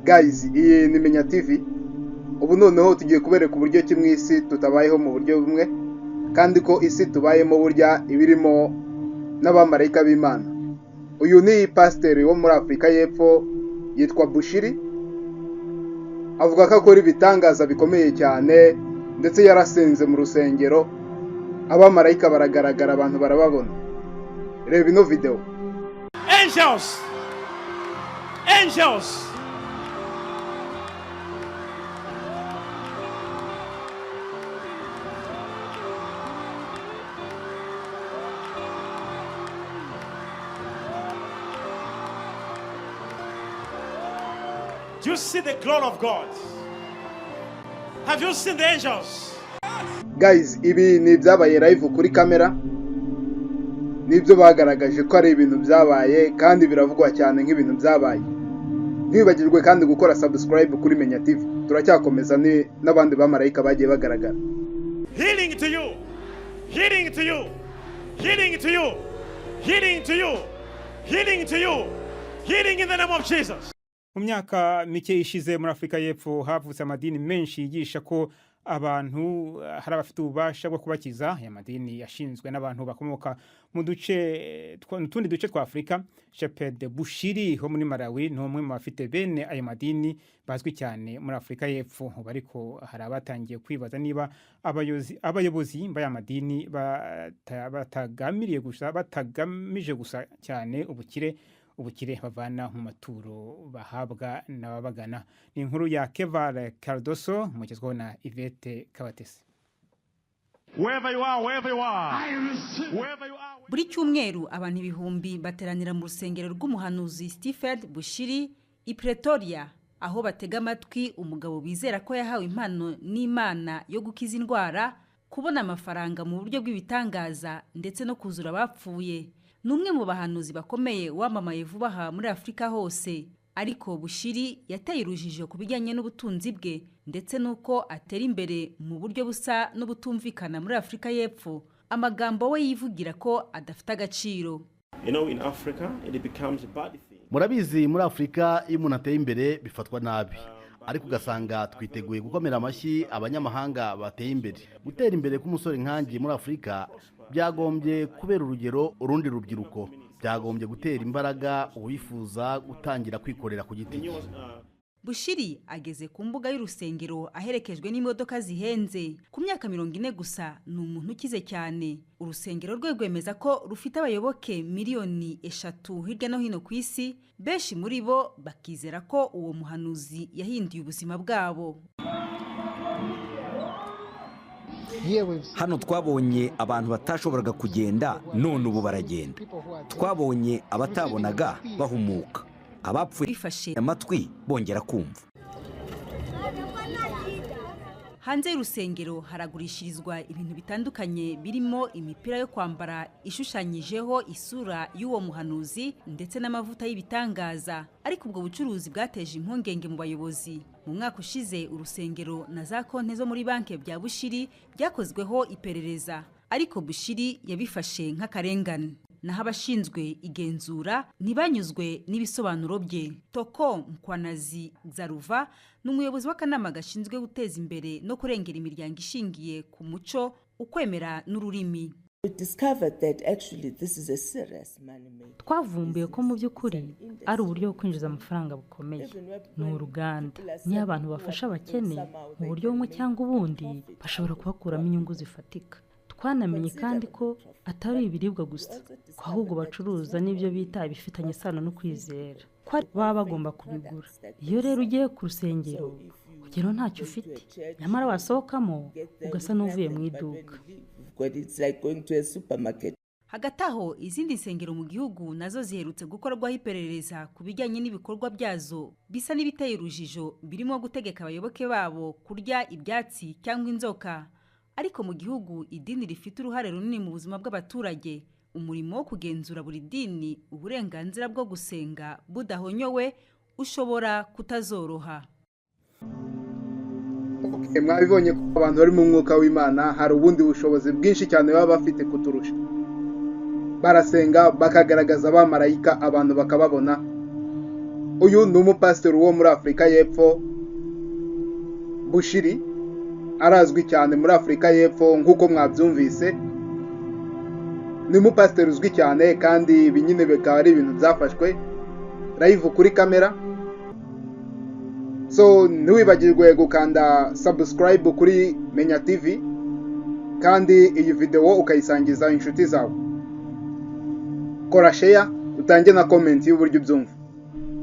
Guys, iyi ni Menya TV. Ubu noneho tugiye kubereka uburyo ki mw'isi tutabayeho mu buryo bumwe, kandi ko isi tubayemo burya ibirimo n'abamarayika b'Imana. Uyu ni pasiteri wo muri Afurika y'Epfo yitwa Bushiri. Avuga ko akora ibitangaza bikomeye cyane, ndetse yarasenze mu rusengero, abamarayika baragaragara, abantu barababona. Reba ino video. Angels. Do you see the glory of God? Have you seen the angels? Guys, ibi ni ibyabaye live kuri kamera. Nibyo bagaragaje ko ari ibintu byabaye, kandi biravugwa cyane nk'ibintu byabaye. Ntibagirwe kandi gukora subscribe kuri Menya TV. Turacyakomeza n'abandi bamarayika bagiye bagaragara. Healing to you. Healing to you. Healing to you. Healing to you. Healing to you. Healing in the name of Jesus. Mu myaka mike ishize muri Afurika y'Epfo havutse amadini menshi yigisha ko abantu hari abafite ububasha bwo kubakiza. Aya madini yashinzwe n'abantu bakomoka mu tundi duce twa Afurika. Shepherd Bushiri ho muri Malawi ni umwe mu bafite bene aya madini bazwi cyane muri Afurika y'Epfo. Ariko hari abatangiye kwibaza niba abayobozi b'aya madini batagamije gusa cyane ubukire bavana mu maturo bahabwa n'ababagana. Ni inkuru ya Keval Cardoso mugezweho na Yvette Kabatesi. Buri cyumweru abantu ibihumbi bateranira mu rusengero rw'umuhanuzi Shepherd Bushiri i Pretoria, aho batega amatwi umugabo bizera ko yahawe impano n'Imana yo gukiza indwara, kubona amafaranga mu buryo bw'ibitangaza, ndetse no kuzura abapfuye. Numwe mu bahanuzi bakomeye wamamaye vuba aha muri Afurika hose. Ariko Bushiri yateye urujijo ku bijyanye n'ubutunzi bwe, ndetse nuko atera imbere mu buryo busa n'ubutumvikana muri Afurika y'Epfo. Amagambo we yivugira ko adafite agaciro. In Africa it becomes a bad thing. Murabizi muri Afurika iyo umuntu ateye imbere bifatwa nabi, ariko ugasanga twiteguye gukomera amashyi abanyamahanga bateye imbere. Gutera imbere k'umusore nkanjye muri Afurika byagombye kubera urugero urundi rubyiruko, byagombye gutera imbaraga uwifuza gutangira kwikorera ku giti cye. Bushiri ageze ku mbuga y'urusengero aherekejwe n'imodoka zihenze. Ku myaka 40 gusa ni umuntu ukize cyane. Urusengero rwe rwemeza ko rufite abayoboke miliyoni 3 hirya no hino ku isi. Benshi muri bo bakizera ko uwo muhanuzi yahinduye ubuzima bwabo. Hano twabonye abantu batashoboraga kugenda, none ubu baragenda. Twabonye abatabonaga bahumuka, abapfuye bifashe amatwi bongera kumva. Hanze y'urusengero haragurishirizwa ibintu bitandukanye, birimo imipira yo kwambara ishushanyijeho isura y'uwo muhanuzi, ndetse n'amavuta y'ibitangaza. Ariko ubwo bucuruzi bwateje impungenge mu bayobozi. Mu mwaka ushize urusengero na za konti zo muri banki bya Bushiri byakozweho iperereza, ariko Bushiri yabifashe nk'akarengane. Naho abashinzwe igenzura ntibanyuzwe n'ibisobanuro bye. Toko Mkwanazi Zaruva n'umuyobozi w'akanama gashinzwe guteza imbere no kurengera imiryango ishingiye ku muco, ukwemera n'ururimi. Twavumbuye ko mu by'ukuri ari uburyo bwo kwinjiza amafaranga bukomeye. Ni uruganda, niyo abantu bafasha abakene mu buryo bumwe cyangwa ubundi bashobora kubakuramo inyungu zifatika. Twanamenye kandi ko atari ibiribwa gusa, ko ahubwo bacuruza n'ibyo bita ibifitanye isano no kwizera, ko baba bagomba kubigura. Iyo rero ugiye ku rusengero ugero ntacyo ufite, nyamara wasohokamo ugasa n'uvuye mu iduka. Hagati aho izindi nsengero mu gihugu nazo ziherutse gukorwaho iperereza ku bijyanye n'ibikorwa byazo bisa n'ibiteye urujijo, birimo gutegeka abayoboke babo kurya ibyatsi cyangwa inzoka. Ariko mu gihugu idini rifite uruhare runini mu buzima bw'abaturage. Umurimo wo kugenzura buri dini uburenganzira bwo gusenga budahonyowe ushobora kutazoroha. Mwabibonye ko abantu bari mu mwuka w'Imana hari ubundi bushobozi bwinshi cyane baba bafite kuturusha. Barasenga bakagaragaza abamarayika, abantu bakababona. uyu ni umupasiteri wo muri Afurika y'Epfo, Bushiri, arazwi cyane muri Afurika y'Epfo nk'uko mwabyumvise. Ni umupasiteri uzwi cyane kandi ibi nyine bikaba ari ibintu byafashwe live kuri kamera. So ntiwibagirwe gukanda subscribe kuri Menya TV kandi iyi video ukayisangiza inshuti zawe. Kora share, utange na comment y'uburyo ubyumva.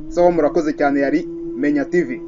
So murakoze cyane, yari Menya TV.